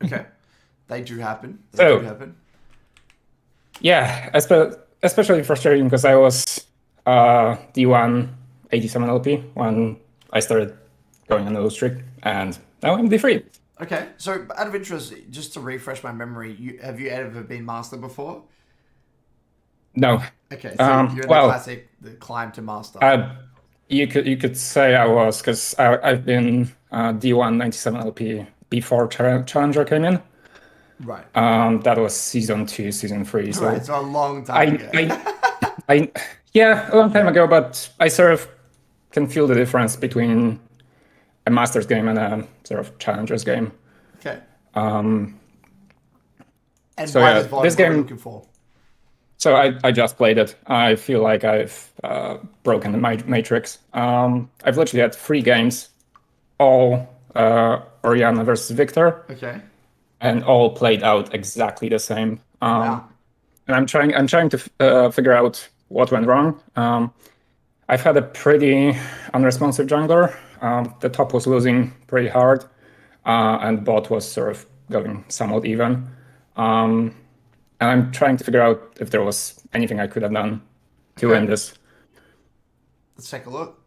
Okay. They do happen. They do So happen. yeah, especially frustrating because I was D1 87 LP when I started going on the streak, and now I'm D3. Okay. So, out of interest, just to refresh my memory, have you ever been master before? No, Okay, so you're in the well, classic the climb to master. uh, you could say I was because I've been D1 97 LP before Challenger came in. Right. That was season two, season three. Right. So So a long time I, ago. I, I, yeah, a long time ago, but I sort of can feel the difference between a Masters game and a sort of Challengers game. Okay. And So why yeah, this VOD? this What are we game. looking for? So I just played it. I feel like I've broken the matrix. I've literally had three games, all Orianna versus Viktor, Okay. and all played out exactly the same. Wow. And I'm trying to figure out what went wrong. I've had a pretty unresponsive jungler. The top was losing pretty hard, and bot was sort of going somewhat even. And I'm trying to figure out if there was anything I could have done to Okay. win this. Let's take a look.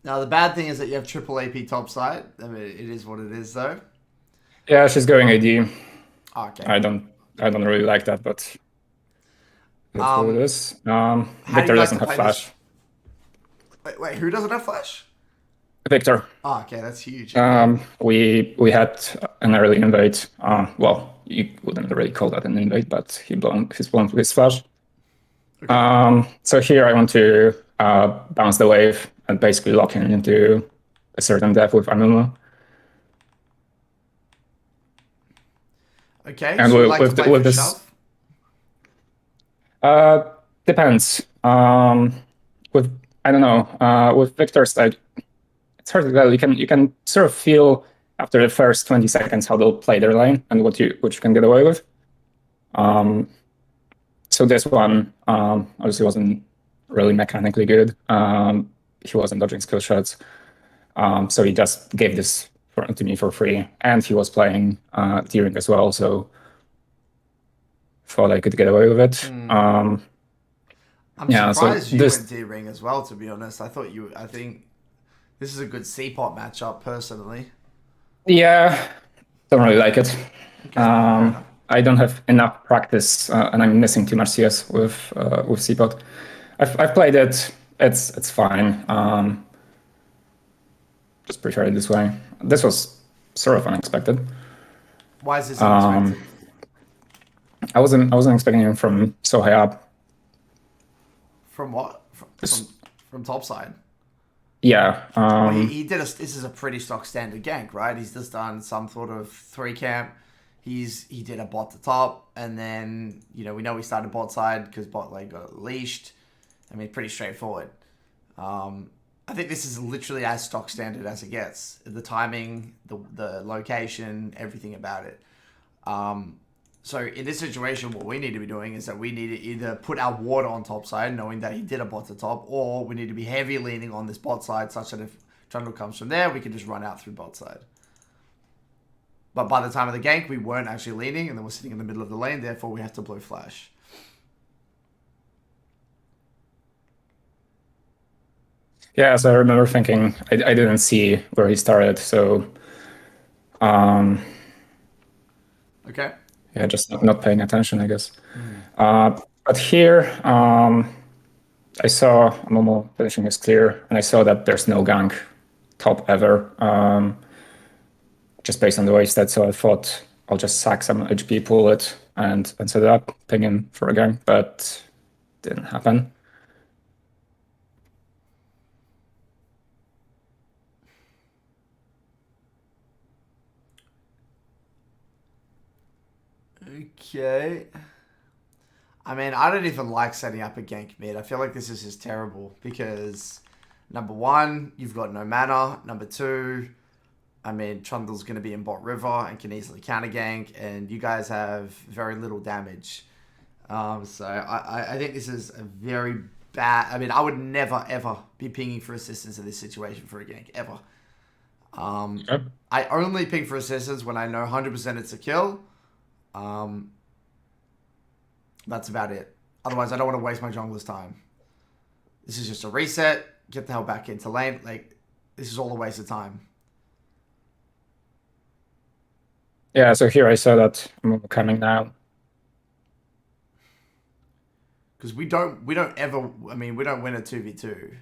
Now the bad thing is that you have triple AP topside. I mean, it is what it is, though. Yeah, she's going AD. Oh, okay. I don't I don't really like that, but that's what it Um, is. how do you Victor like doesn't to have play this? flash. Wait. Who doesn't have flash? Victor, Oh, okay. That's huge. Okay. we had an early invade. Well, you wouldn't really call that an invade, but he's blown his flash. Okay. So here I want to bounce the wave and basically lock in into a certain depth with MLA. Okay. And So you like to play with for this, shove? uh, depends. With I don't know. With Victor's side, it's hard to tell. You can sort of feel after the first 20 seconds how they'll play their lane and what you can get away with. Um, so this one obviously wasn't really mechanically good. He wasn't dodging skill shots. So he just gave this to me for free, and he was playing Deering as well, so thought I could get away with it. Hmm. I'm Yeah, so surprised you went this, D ring as well. To be honest, I thought you. I think this is a good C-pot matchup, personally. yeah, don't really like it. Okay. Fair enough. I don't have enough practice, and I'm missing too much CS with CPOT. I've played it. It's fine. Just prefer it this way. This was sort of unexpected. Why is this Um, unexpected? I wasn't expecting him from so high up. From what? From topside. Yeah. Well, he did a. This is a pretty stock standard gank, right? He's just done some sort of three camp. He did a bot to top, and then we know he started bot side because bot lane got leashed. I mean, pretty straightforward. I think this is literally as stock standard as it gets. The timing, the location, everything about it. So in this situation, what we need to be doing is that we need to either put our water on top side, knowing that he did a bot to top, or we need to be heavy leaning on this bot side, such that if Trundle comes from there, we can just run out through bot side. But by the time of the gank, we weren't actually leaning, and then we're sitting in the middle of the lane, therefore we have to blow flash. Yeah, so I remember thinking I didn't see where he started, so um, Okay? yeah, just not paying attention, I guess. Mm. But here, I saw Momo finishing his clear, and I saw that there's no gank top ever, just based on the way stats. So I thought I'll just sack some HP, pull it, and set it up, ping him for a gank, but didn't happen. Okay. I mean, I don't even like setting up a gank mid. I feel like this is just terrible because number one, you've got no mana. Number two, I mean, Trundle's going to be in bot river and can easily counter gank, and you guys have very little damage. So I think this is a very bad. I mean, I would never ever be pinging for assistance in this situation for a gank ever. Okay. I only ping for assistance when I know 100% it's a kill. Um, that's about it. Otherwise, I don't want to waste my jungler's time. This is just a reset. Get the hell back into lane. Like, this is all a waste of time. Yeah, so here I saw that move coming now. Because we don't ever, I mean, we don't win a 2v2.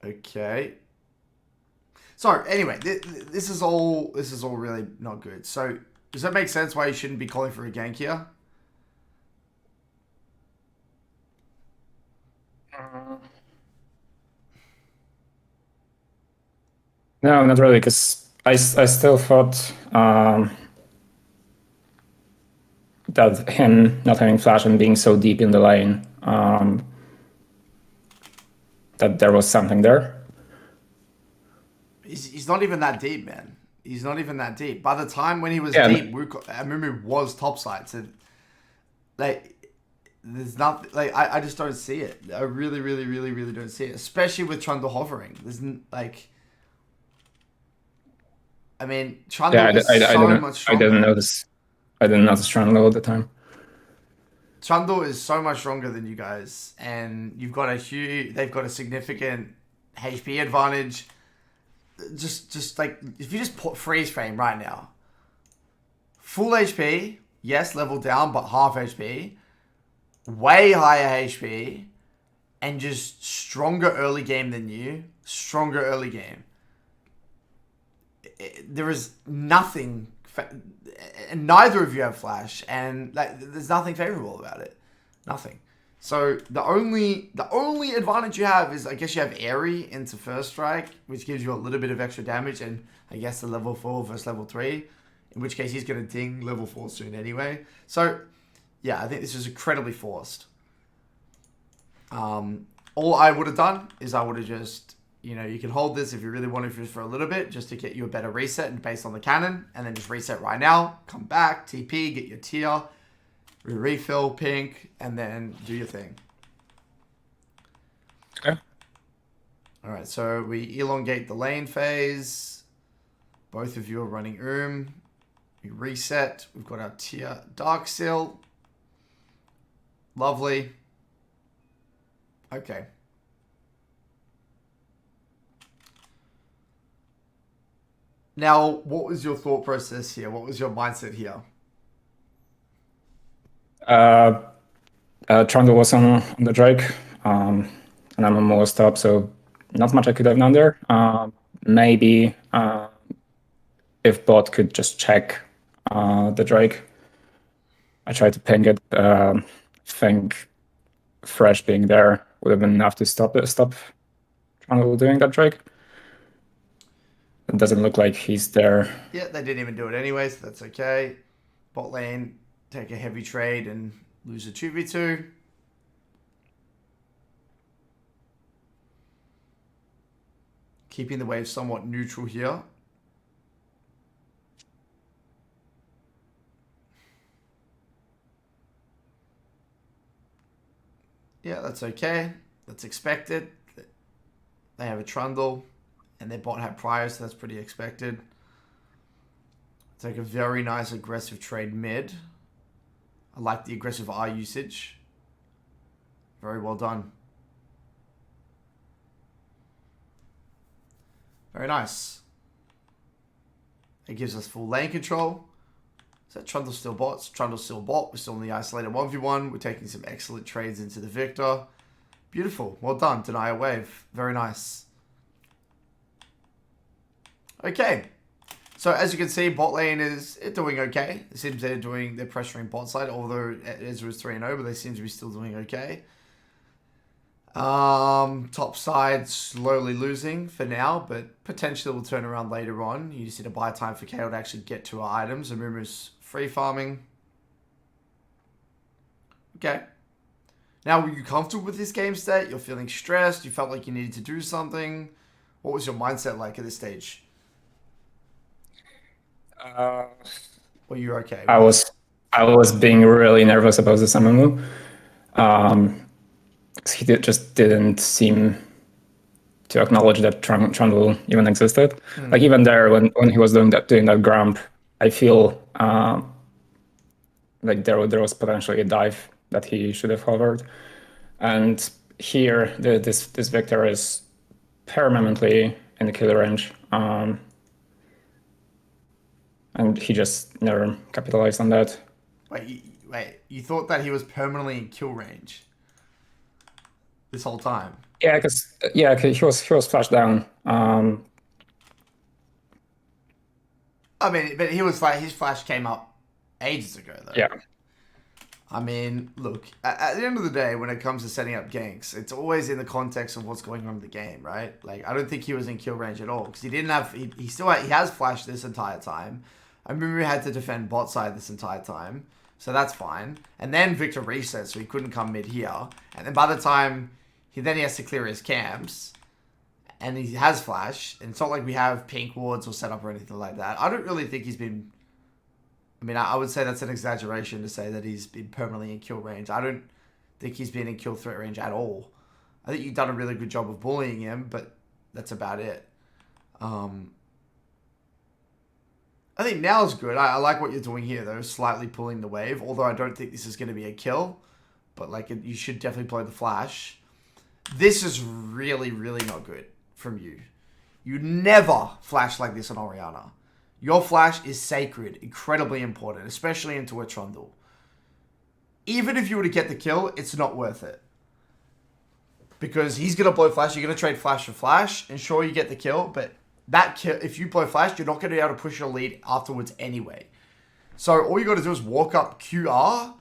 Okay. So anyway, this is all really not good. So does that make sense why you shouldn't be calling for a gank here? No, not really, because I still thought that him not having flash and being so deep in the lane, that there was something there. He's not even that deep, man. He's not even that deep. By the time when he was Yeah, deep, Amumu was topside. So like, there's nothing. Like I just don't see it. I really, really, really, really don't see it. Especially with Trundle hovering. Like, I mean, yeah, Trundle is so much I didn't stronger. notice. I didn't notice Trundle at the time. Trundle is so much stronger than you guys, and you've got a huge. They've got a significant HP advantage. Just like if you just put freeze frame right now, full HP, yes, level down, but half HP, way higher HP, and just stronger early game than you. Stronger early game. There is nothing, and neither of you have flash, and like there's nothing favorable about it. Nothing. So the only advantage you have is I guess you have Airy into first strike, which gives you a little bit of extra damage, and I guess the level 4 versus level 3, in which case he's gonna ding level 4 soon anyway. So yeah, I think this is incredibly forced. All I would have done is I would have just, you can hold this if you really wanted just for a little bit, just to get you a better reset and based on the cannon, and then just reset right now, come back, TP, get your tier, refill, pink, and then do your thing. Okay. All right, so we elongate the lane phase. Both of you are running We reset. We've got our tier Dark Seal. Lovely. Okay. Now, what was your thought process here? What was your mindset here? Uh, Trundle was on the Drake, and I'm almost up, so not much I could have done there. Maybe if bot could just check the Drake. I tried to ping it. Think fresh being there would have been enough to stop Trundle doing that Drake. It doesn't look like he's there. Yeah, they didn't even do it anyway, so that's okay. Bot lane, take a heavy trade and lose a 2v2. Keeping the wave somewhat neutral here. Yeah, that's okay. That's expected. They have a Trundle, and their bot had prior, so that's pretty expected. Take a very nice aggressive trade mid. I like the aggressive R usage. Very well done. Very nice. It gives us full lane control. So Trundle's still bots. Trundle's still bot. We're still in the isolated 1v1. We're taking some excellent trades into the Viktor. Beautiful. Well done. Deny a wave. Very nice. Okay. So as you can see, bot lane is doing okay. It seems they're pressuring bot side, although Ezra's 3-0, but they seem to be still doing okay. Top side slowly losing for now, but potentially will turn around later on. You just need to buy time for KO to actually get to our items. Amumu's free farming. Okay. Now, were you comfortable with this game state? You're feeling stressed? You felt like you needed to do something? What was your mindset like at this stage? Or you're okay I with it? was I was being really nervous about the Samamu. 'Cause he just didn't seem to acknowledge that Trundle even existed. Hmm. Like even there, when he was doing that grump, I feel like there was potentially a dive that he should have hovered. And here, this Viktor is permanently in the kill range, and he just never capitalized on that. Wait, you thought that he was permanently in kill range this whole time? Yeah, because he was flashed down. I mean, but he was like, his flash came up ages ago, though. Yeah, I mean, look, at the end of the day, when it comes to setting up ganks, it's always in the context of what's going on in the game, right? Like, I don't think he was in kill range at all because he didn't have. He still he has flashed this entire time. I remember he had to defend bot side this entire time, so that's fine. And then Viktor resets, so he couldn't come mid here. And then by the time he has to clear his camps, and he has flash. And it's not like we have pink wards or setup or anything like that. I don't really think he's been. I mean, I would say that's an exaggeration to say that he's been permanently in kill range. I don't think he's been in kill threat range at all. I think you've done a really good job of bullying him, but that's about it. I think now is good. I like what you're doing here, though, slightly pulling the wave. Although I don't think this is going to be a kill, but like you should definitely play the flash. This is really, really not good from you. You never flash like this on Orianna. Your flash is sacred, incredibly important, especially into a Trundle. Even if you were to get the kill, it's not worth it. Because he's going to blow flash, you're going to trade flash for flash, and sure you get the kill, but that kill, if you blow flash, you're not going to be able to push your lead afterwards anyway. So all you got to do is walk up QR,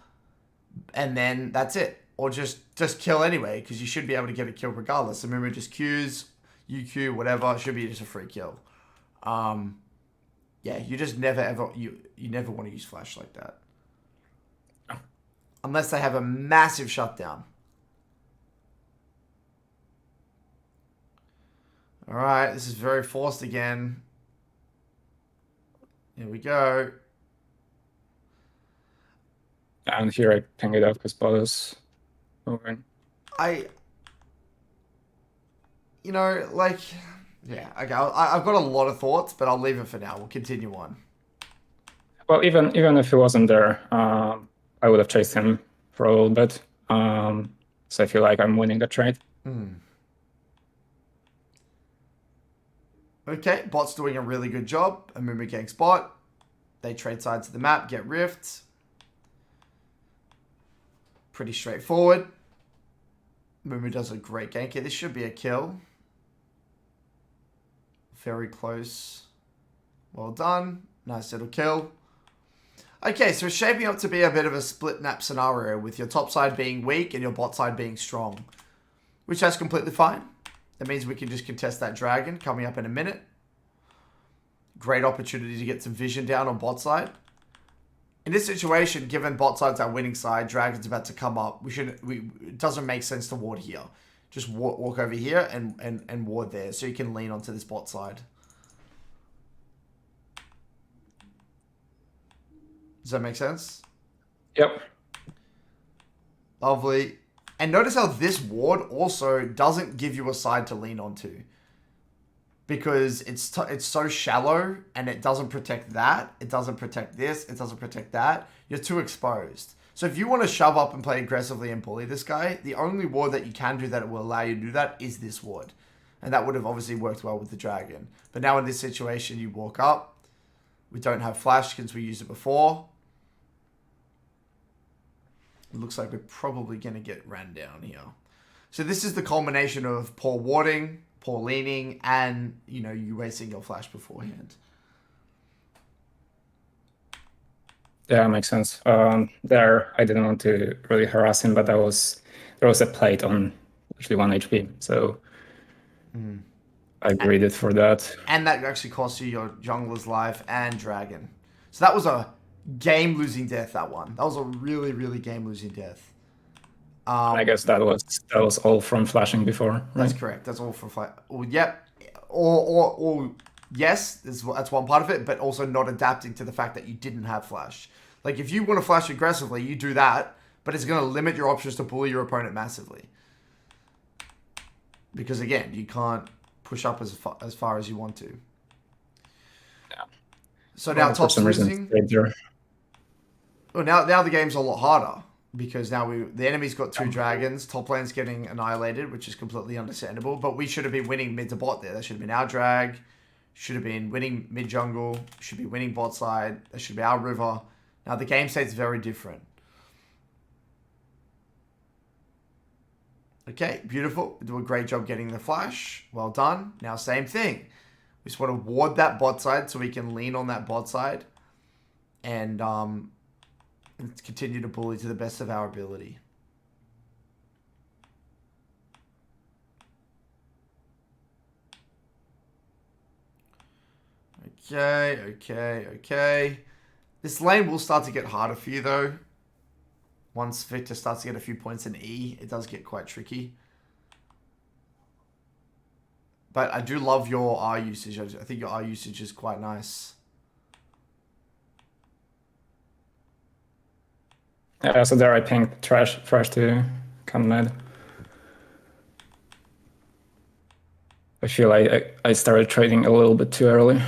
and then that's it. Or just kill anyway, because you should be able to get a kill regardless. Remember, just Qs, UQ, whatever, it should be just a free kill. Yeah, you just never ever you never want to use flash like that. Unless they have a massive shutdown. Alright, this is very forced again. Here we go. and here I ping it up because bot is moving. You know, like, yeah, okay, I've got a lot of thoughts, but I'll leave it for now. We'll continue on. Well, even if he wasn't there, I would have chased him for a little bit. So I feel like I'm winning the trade. Okay, bot's doing a really good job. A movement ganks bot. They trade sides of the map, get rifts. Pretty straightforward. Mumu does a great gank here. This should be a kill. Very close. Well done. Nice little kill. Okay, so it's shaping up to be a bit of a split map scenario with your top side being weak and your bot side being strong. Which that's completely fine. That means we can just contest that dragon coming up in a minute. Great opportunity to get some vision down on bot side. In this situation, given bot side's our winning side, dragon's about to come up. It doesn't make sense to ward here. Just walk over here and ward there so you can lean onto this bot side. Does that make sense? Yep. Lovely. And notice how this ward also doesn't give you a side to lean onto. Because it's so shallow and it doesn't protect that. It doesn't protect this. It doesn't protect that. You're too exposed. So if you want to shove up and play aggressively and bully this guy, the only ward that you can do that will allow you to do that is this ward. And that would have obviously worked well with the dragon. But now in this situation, you walk up. We don't have flash because we used it before. It looks like we're probably going to get ran down here. So this is the culmination of poor warding, poor leaning, and, you know, you wasting your flash beforehand. Yeah, makes sense. There, I didn't want to really harass him, but there was a plate on actually 1 HP, so I greeded for that. And that actually cost you your jungler's life and dragon. So that was a game-losing death, that one. That was a really, really game-losing death. I guess that was all from flashing before, right? That's correct. That's all from flash. Well, yep. Or yes, that's one part of it, but also not adapting to the fact that you didn't have flash. Like, if you want to flash aggressively, you do that, but it's going to limit your options to bully your opponent massively. Because, again, you can't push up as far as you want to. Yeah. So now For top's some reason, losing. there. Well, now the game's a lot harder because now the enemy's got 2 dragons. Top lane's getting annihilated, which is completely understandable. But we should have been winning mid to bot there. That should have been our drag. Should have been winning mid jungle. Should be winning bot side. That should be our river. Now the game state's very different. Okay, beautiful. We do a great job getting the flash. Well done. Now same thing. We just want to ward that bot side so we can lean on that bot side. And continue to bully to the best of our ability. Okay. This lane will start to get harder for you, though. Once Viktor starts to get a few points in E, it does get quite tricky. But I do love your R usage. I think your R usage is quite nice. Yeah, so there I pinged Trash to come mid. I feel like I started trading a little bit too early.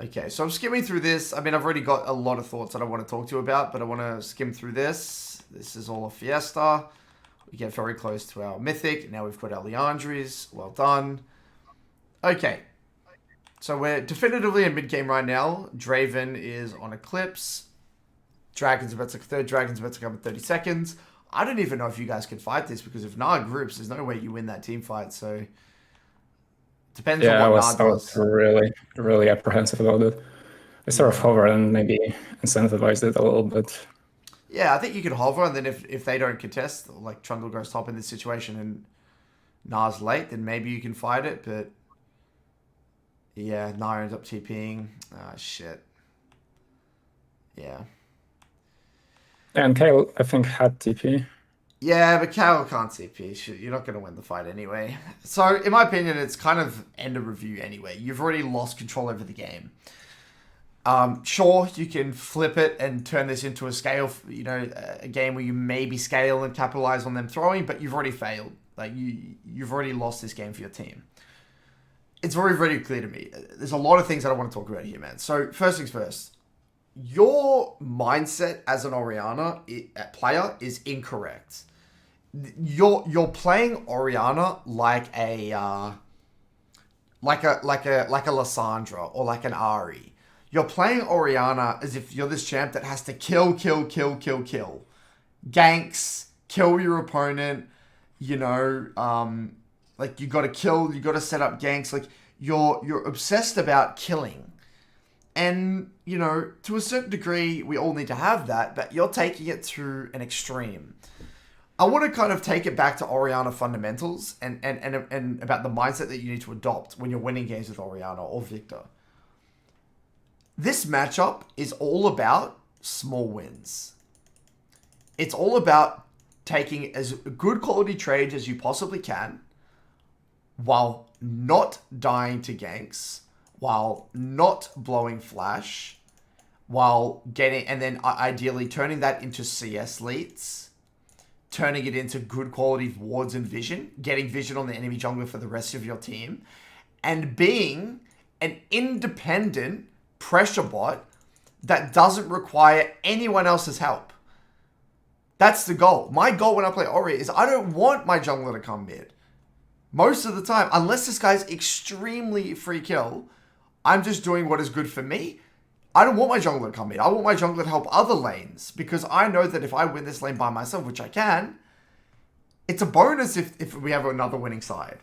Okay, so I'm skimming through this. I mean, I've already got a lot of thoughts that I want to talk to you about, but I want to skim through this. This is all a Fiesta. We get very close to our Mythic. Now we've got our Leandries. Well done. Okay. So we're definitively in mid-game right now. Draven is on Eclipse. Third Dragon's about to come in 30 seconds. I don't even know if you guys can fight this, because if Nah groups, there's no way you win that team fight, so... Depends on what Nah does. I was really apprehensive about it. I sort of hovered and maybe incentivized it a little bit. Yeah, I think you can hover, and then if they don't contest, like Trundle goes top in this situation and Nah's late, then maybe you can fight it, but... Yeah, Nah ends up TPing. Ah, shit. Yeah. And Kale, I think, had TP. Yeah, but Kale can't TP. You're not going to win the fight anyway. So, in my opinion, it's kind of end of review anyway. You've already lost control over the game. Sure, you can flip it and turn this into a scale, a game where you maybe scale and capitalize on them throwing, but you've already failed. Like, you've already lost this game for your team. It's very, very clear to me. There's a lot of things that I want to talk about here, man. So, first things first. Your mindset as an Orianna player is incorrect. You're playing Orianna like a Lissandra or like an Ari. You're playing Orianna as if you're this champ that has to kill. Ganks, kill your opponent, like you gotta kill, you gotta set up ganks, like you're obsessed about killing. And, to a certain degree, we all need to have that, but you're taking it to an extreme. I want to kind of take it back to Orianna fundamentals and about the mindset that you need to adopt when you're winning games with Orianna or Viktor. This matchup is all about small wins. It's all about taking as good quality trades as you possibly can while not dying to ganks, while not blowing flash, while getting, and then ideally turning that into CS leads, turning it into good quality wards and vision, getting vision on the enemy jungler for the rest of your team, and being an independent pressure bot that doesn't require anyone else's help. That's the goal. My goal when I play Ori is I don't want my jungler to come mid. Most of the time, unless this guy's extremely free kill, I'm just doing what is good for me. I don't want my jungler to come in. I want my jungler to help other lanes, because I know that if I win this lane by myself, which I can, it's a bonus if we have another winning side.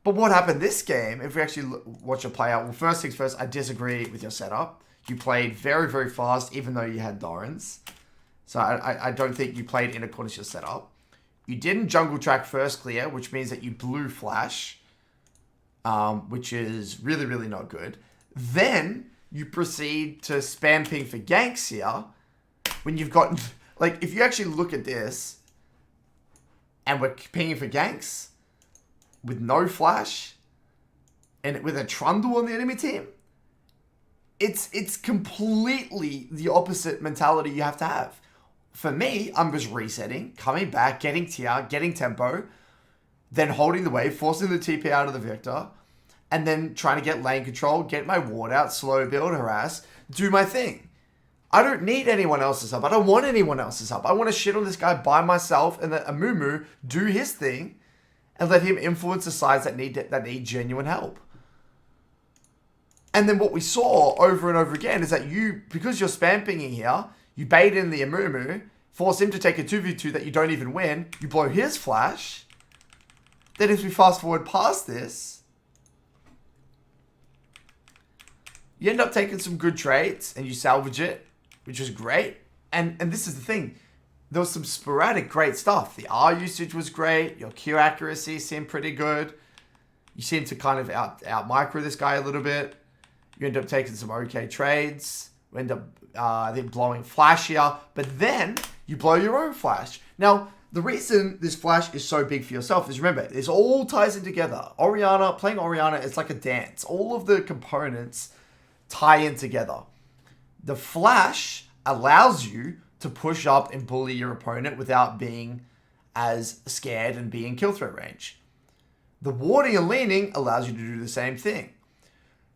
But what happened this game, if we actually watch it play out, well, first things first, I disagree with your setup. You played very, very fast, even though you had Dorans. So I don't think you played in accordance to your setup. You didn't jungle track first clear, which means that you blew flash, which is really, really not good. Then you proceed to spam ping for ganks here, when you've got, like, if you actually look at this, and we're pinging for ganks, with no flash, and with a Trundle on the enemy team, it's completely the opposite mentality you have to have. For me, I'm just resetting, coming back, getting TR, getting tempo, then holding the wave, forcing the TP out of the Viktor, and then trying to get lane control, get my ward out, slow build, harass, do my thing. I don't need anyone else's help. I don't want anyone else's help. I want to shit on this guy by myself and let Amumu do his thing and let him influence the sides that need genuine help. And then what we saw over and over again is that because you're spam pinging here, you bait in the Amumu, force him to take a 2v2 that you don't even win, you blow his flash. Then if we fast forward past this, you end up taking some good trades and you salvage it, which is great. And this is the thing. There was some sporadic great stuff. The R usage was great. Your Q accuracy seemed pretty good. You seem to kind of out micro this guy a little bit. You end up taking some okay trades. You end up, I think, blowing flash here. But then you blow your own flash. Now, the reason this flash is so big for yourself is, remember, this all ties in together. Playing Orianna is like a dance. All of the components tie in together. The flash allows you to push up and bully your opponent without being as scared and be in kill threat range. The warding and leaning allows you to do the same thing.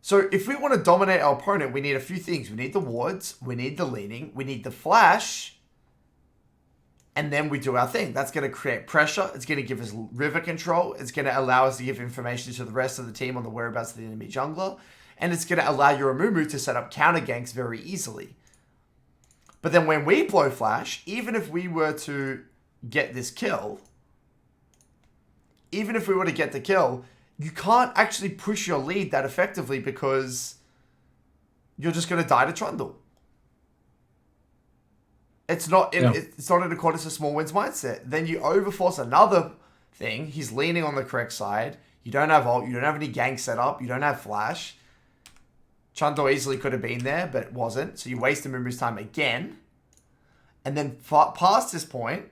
So if we want to dominate our opponent, we need a few things. We need the wards, we need the leaning, we need the flash, and then we do our thing. That's going to create pressure. It's going to give us river control. It's going to allow us to give information to the rest of the team on the whereabouts of the enemy jungler. And it's going to allow your Amumu to set up counter ganks very easily. But then when we blow flash, even if we were to get this kill, you can't actually push your lead that effectively because you're just going to die to Trundle. It's not in accordance to small wins mindset. Then you overforce another thing. He's leaning on the correct side. You don't have ult. You don't have any gank set up. You don't have flash. Trundle easily could have been there, but wasn't. So you waste Amumu's time again. And then past this point,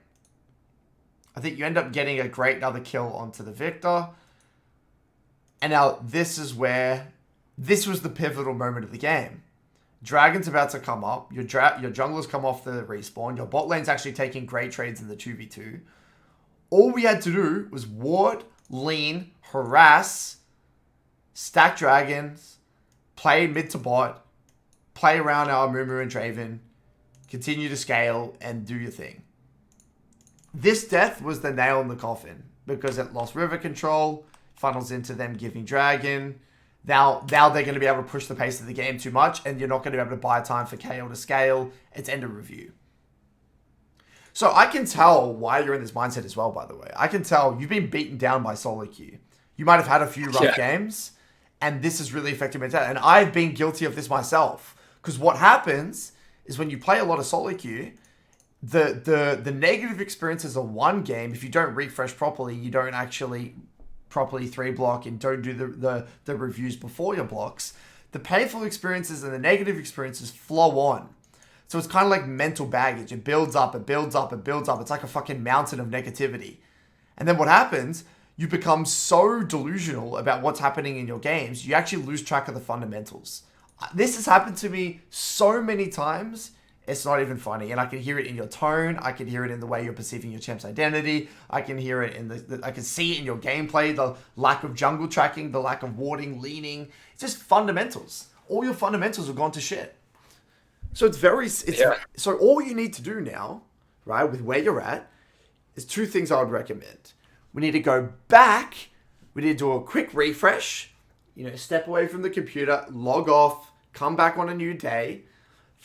I think you end up getting a great another kill onto the Viktor. And now this was the pivotal moment of the game. Dragon's about to come up. Your junglers come off the respawn. Your bot lane's actually taking great trades in the 2v2. All we had to do was ward, lean, harass, stack dragons, play mid to bot, play around our Mumu and Draven, continue to scale, and do your thing. This death was the nail in the coffin because it lost river control, funnels into them giving dragon. Now they're going to be able to push the pace of the game too much, and you're not going to be able to buy time for KO to scale. It's end of review. So I can tell why you're in this mindset as well, by the way. I can tell you've been beaten down by solo queue. You might have had a few rough games, and this is really affecting mentality. And I've been guilty of this myself. Because what happens is when you play a lot of solo queue, the negative experiences of one game, if you don't refresh properly, you don't actually properly 3-block and don't do the reviews before your blocks, the painful experiences and the negative experiences flow on. So it's kind of like mental baggage. It builds up, it builds up, it builds up. It's like a fucking mountain of negativity. And then what happens, you become so delusional about what's happening in your games, you actually lose track of the fundamentals. This has happened to me so many times, it's not even funny. And I can hear it in your tone. I can hear it in the way you're perceiving your champ's identity. I can hear it in I can see it in your gameplay, the lack of jungle tracking, the lack of warding, leaning. It's just fundamentals. All your fundamentals have gone to shit. So so all you need to do now, right, with where you're at, is two things I would recommend. We need to go back. We need to do a quick refresh. Step away from the computer, log off, come back on a new day.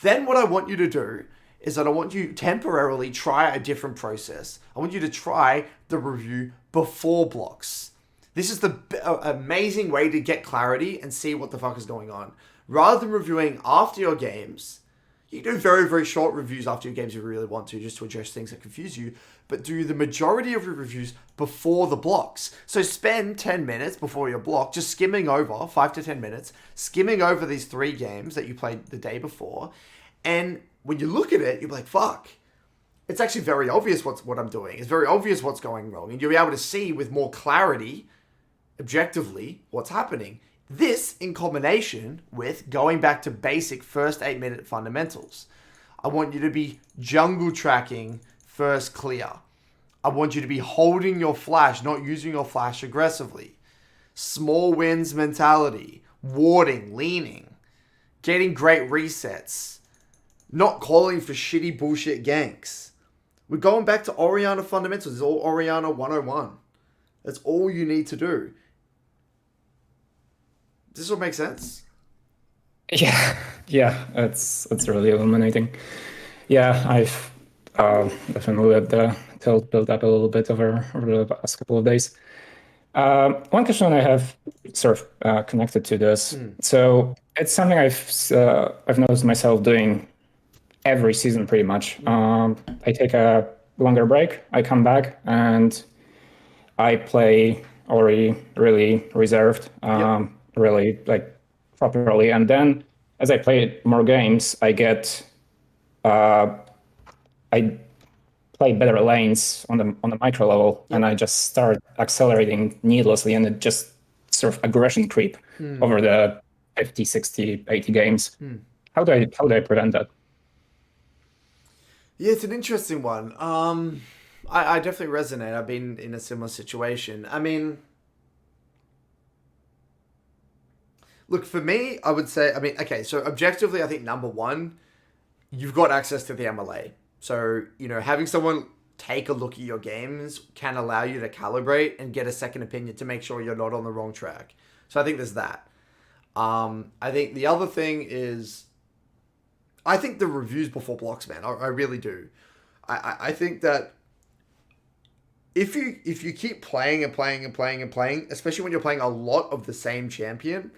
Then what I want you to do is that I want you temporarily try a different process. I want you to try the review before blocks. This is the amazing way to get clarity and see what the fuck is going on. Rather than reviewing after your games, you can do very, very short reviews after your games if you really want to, just to address things that confuse you, but do the majority of your reviews before the blocks. So spend 10 minutes before your block, just skimming over, 5 to 10 minutes, skimming over these 3 games that you played the day before. And when you look at it, you're like, fuck, it's actually very obvious what I'm doing. It's very obvious what's going wrong. And you'll be able to see with more clarity, objectively, what's happening. This in combination with going back to basic first 8-minute fundamentals. I want you to be jungle tracking first clear. I want you to be holding your flash, not using your flash aggressively. Small wins mentality, warding, leaning, getting great resets, not calling for shitty bullshit ganks. We're going back to Orianna fundamentals. It's all Orianna 101. That's all you need to do. Does this all make sense? Yeah, yeah, it's really illuminating. Yeah, I've definitely let the tilt build up a little bit over the past couple of days. One question I have sort of connected to this. So it's something I've noticed myself doing every season pretty much. I take a longer break, I come back, and I play Ori really reserved, Yep. really like properly, and then as I play more games, I play better lanes on the micro level, and Yep. I just start accelerating needlessly, and it just sort of aggression creep over the 50, 60, 80 games. How do I prevent that? Yeah, it's an interesting one. I definitely resonate. I've been in a similar situation. I mean, look, for me, I would say, I mean, okay, so objectively, I think number one, you've got access to the MLA. So, having someone take a look at your games can allow you to calibrate and get a second opinion to make sure you're not on the wrong track. So I think there's that. I think the other thing is, I think the reviews before blocks, man. I really do. I think that if you keep playing and playing and playing and playing, especially when you're playing a lot of the same champion,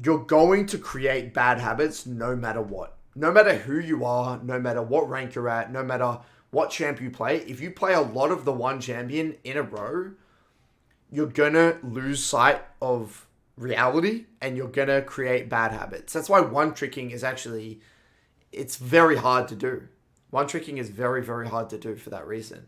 you're going to create bad habits no matter what. No matter who you are, no matter what rank you're at, no matter what champ you play, if you play a lot of the one champion in a row, you're gonna lose sight of reality and you're gonna create bad habits. That's why one tricking is actually, it's very hard to do. One tricking is very, very hard to do for that reason.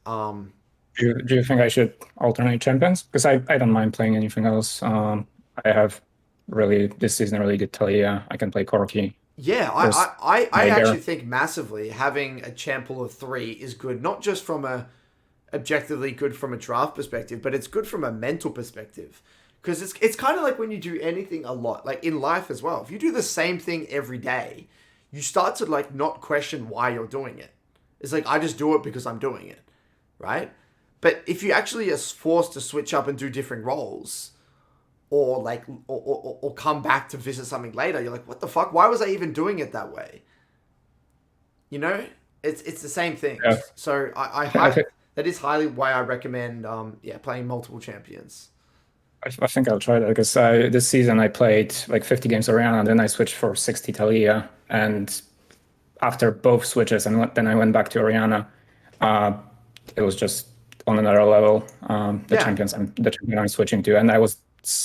Um, Do you think I should alternate champions? Because I don't mind playing anything else. I have really this season really good Talia. I can play Corki. Yeah, There's I actually Nightmare. think massively having a champ pool of three is good, not just from a objectively good from a draft perspective, but it's good from a mental perspective. Because it's kind of like when you do anything a lot, like in life as well. If you do the same thing every day, you start to like not question why you're doing it. It's like I just do it because I'm doing it, right? But if you actually are forced to switch up and do different roles, or like or come back to visit something later, you're like, what the fuck? Why was I even doing it that way? You know, it's the same thing. Yeah, So I think that is highly why I recommend yeah, playing multiple champions. I think I'll try that because this season I played like 50 games Orianna, and then I switched for 60 Talia, and after both switches, and then I went back to Orianna. Uh, it was just on another level. Yeah, The champion I'm switching to, and I was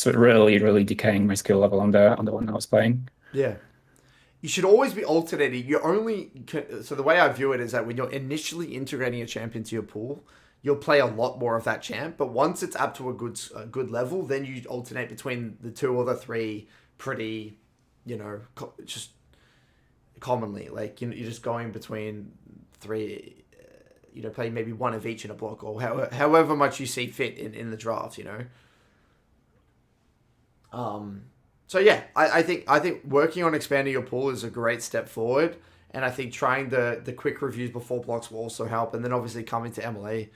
really really decaying my skill level on the one I was playing. yeah. You should always be alternating. So the way I view it is that when you're initially integrating a champ into your pool, you'll play a lot more of that champ. But once it's up to a good level, then you alternate between the two or the three pretty, just commonly. Like you're just going between three. Playing maybe one of each in a block or however much you see fit in the draft. So yeah, I think working on expanding your pool is a great step forward, and I think trying the quick reviews before blocks will also help, and then obviously coming to MLA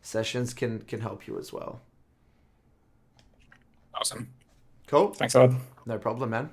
sessions can help you as well. Awesome. Cool, Thanks a lot. no problem, man.